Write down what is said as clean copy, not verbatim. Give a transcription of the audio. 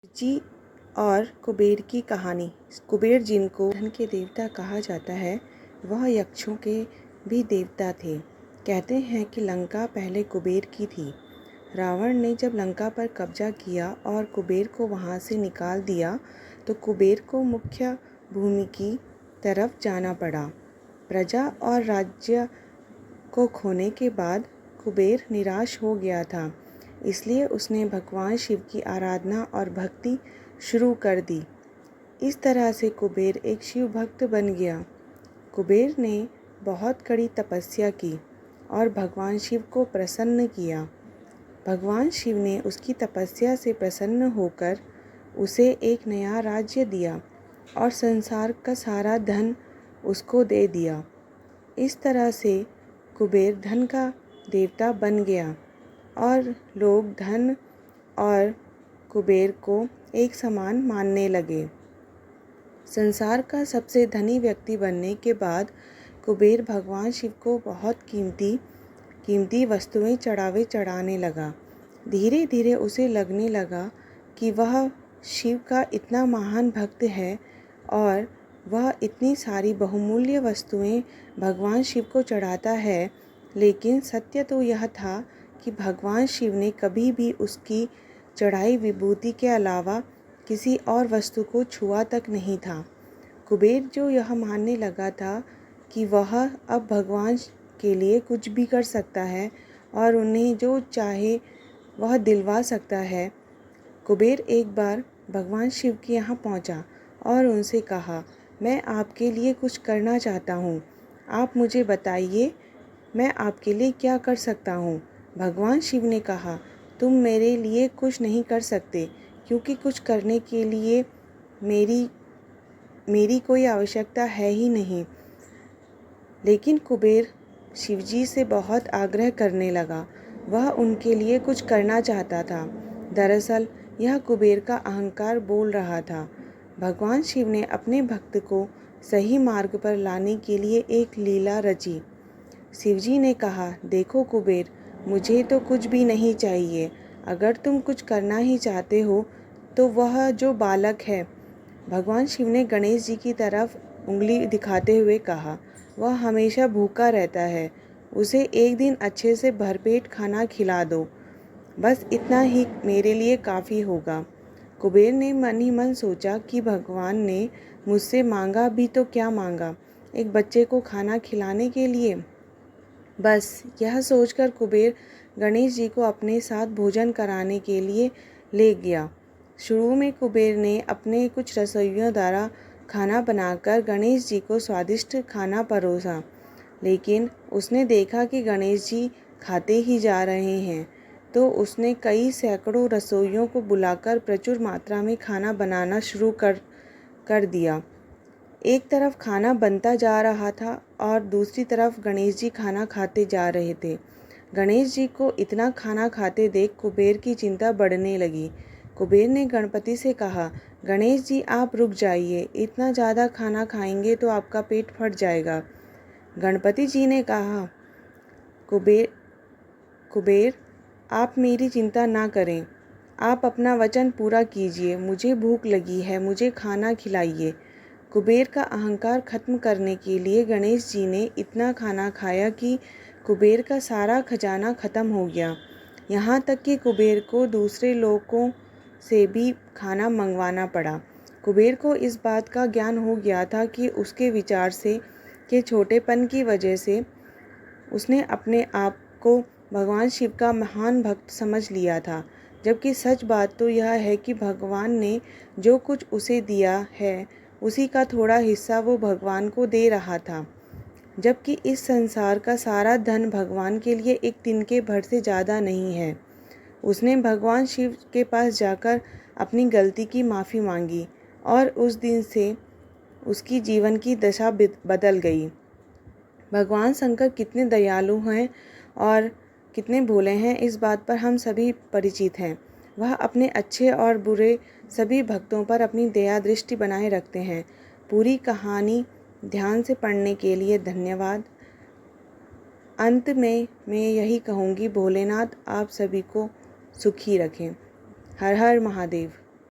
जी और कुबेर की कहानी। कुबेर जिनको धन के देवता कहा जाता है, वह यक्षों के भी देवता थे। कहते हैं कि लंका पहले कुबेर की थी। रावण ने जब लंका पर कब्जा किया और कुबेर को वहां से निकाल दिया, तो कुबेर को मुख्य भूमि की तरफ जाना पड़ा। प्रजा और राज्य को खोने के बाद कुबेर निराश हो गया था, इसलिए उसने भगवान शिव की आराधना और भक्ति शुरू कर दी। इस तरह से कुबेर एक शिव भक्त बन गया। कुबेर ने बहुत कड़ी तपस्या की और भगवान शिव को प्रसन्न किया। भगवान शिव ने उसकी तपस्या से प्रसन्न होकर उसे एक नया राज्य दिया और संसार का सारा धन उसको दे दिया। इस तरह से कुबेर धन का देवता बन गया और लोग धन और कुबेर को एक समान मानने लगे। संसार का सबसे धनी व्यक्ति बनने के बाद कुबेर भगवान शिव को बहुत कीमती वस्तुएं चढ़ाने लगा। धीरे धीरे उसे लगने लगा कि वह शिव का इतना महान भक्त है और वह इतनी सारी बहुमूल्य वस्तुएं भगवान शिव को चढ़ाता है, लेकिन सत्य तो यह था कि भगवान शिव ने कभी भी उसकी चढ़ाई विभूति के अलावा किसी और वस्तु को छुआ तक नहीं था। कुबेर जो यह मानने लगा था कि वह अब भगवान के लिए कुछ भी कर सकता है और उन्हें जो चाहे वह दिलवा सकता है। कुबेर एक बार भगवान शिव के यहाँ पहुँचा और उनसे कहा, मैं आपके लिए कुछ करना चाहता हूँ, आप मुझे बताइए मैं आपके लिए क्या कर सकता हूँ। भगवान शिव ने कहा, तुम मेरे लिए कुछ नहीं कर सकते, क्योंकि कुछ करने के लिए मेरी कोई आवश्यकता है ही नहीं। लेकिन कुबेर शिवजी से बहुत आग्रह करने लगा। वह उनके लिए कुछ करना चाहता था। दरअसल यह कुबेर का अहंकार बोल रहा था। भगवान शिव ने अपने भक्त को सही मार्ग पर लाने के लिए एक लीला रची। शिवजी ने कहा, देखो कुबेर, मुझे तो कुछ भी नहीं चाहिए। अगर तुम कुछ करना ही चाहते हो तो वह जो बालक है, भगवान शिव ने गणेश जी की तरफ उंगली दिखाते हुए कहा, वह हमेशा भूखा रहता है, उसे एक दिन अच्छे से भरपेट खाना खिला दो, बस इतना ही मेरे लिए काफ़ी होगा। कुबेर ने मन ही मन सोचा कि भगवान ने मुझसे मांगा भी तो क्या मांगा, एक बच्चे को खाना खिलाने के लिए। बस यह सोचकर कुबेर गणेश जी को अपने साथ भोजन कराने के लिए ले गया। शुरू में कुबेर ने अपने कुछ रसोइयों द्वारा खाना बनाकर गणेश जी को स्वादिष्ट खाना परोसा, लेकिन उसने देखा कि गणेश जी खाते ही जा रहे हैं, तो उसने कई सैकड़ों रसोइयों को बुलाकर प्रचुर मात्रा में खाना बनाना शुरू कर दिया। एक तरफ खाना बनता जा रहा था और दूसरी तरफ गणेश जी खाना खाते जा रहे थे। गणेश जी को इतना खाना खाते देख कुबेर की चिंता बढ़ने लगी। कुबेर ने गणपति से कहा, गणेश जी आप रुक जाइए, इतना ज़्यादा खाना खाएंगे तो आपका पेट फट जाएगा। गणपति जी ने कहा, कुबेर आप मेरी चिंता ना करें, आप अपना वचन पूरा कीजिए, मुझे भूख लगी है, मुझे खाना खिलाइए। कुबेर का अहंकार खत्म करने के लिए गणेश जी ने इतना खाना खाया कि कुबेर का सारा खजाना खत्म हो गया। यहाँ तक कि कुबेर को दूसरे लोगों से भी खाना मंगवाना पड़ा। कुबेर को इस बात का ज्ञान हो गया था कि उसके विचार से के छोटेपन की वजह से उसने अपने आप को भगवान शिव का महान भक्त समझ लिया था, जबकि सच बात तो यह है कि भगवान ने जो कुछ उसे दिया है उसी का थोड़ा हिस्सा वो भगवान को दे रहा था, जबकि इस संसार का सारा धन भगवान के लिए एक तिनके भर से ज़्यादा नहीं है। उसने भगवान शिव के पास जाकर अपनी गलती की माफ़ी मांगी और उस दिन से उसकी जीवन की दशा बदल गई। भगवान शंकर कितने दयालु हैं और कितने भोले हैं, इस बात पर हम सभी परिचित हैं। वह अपने अच्छे और बुरे सभी भक्तों पर अपनी दया दृष्टि बनाए रखते हैं। पूरी कहानी ध्यान से पढ़ने के लिए धन्यवाद। अंत में मैं यही कहूँगी, भोलेनाथ आप सभी को सुखी रखें। हर हर महादेव।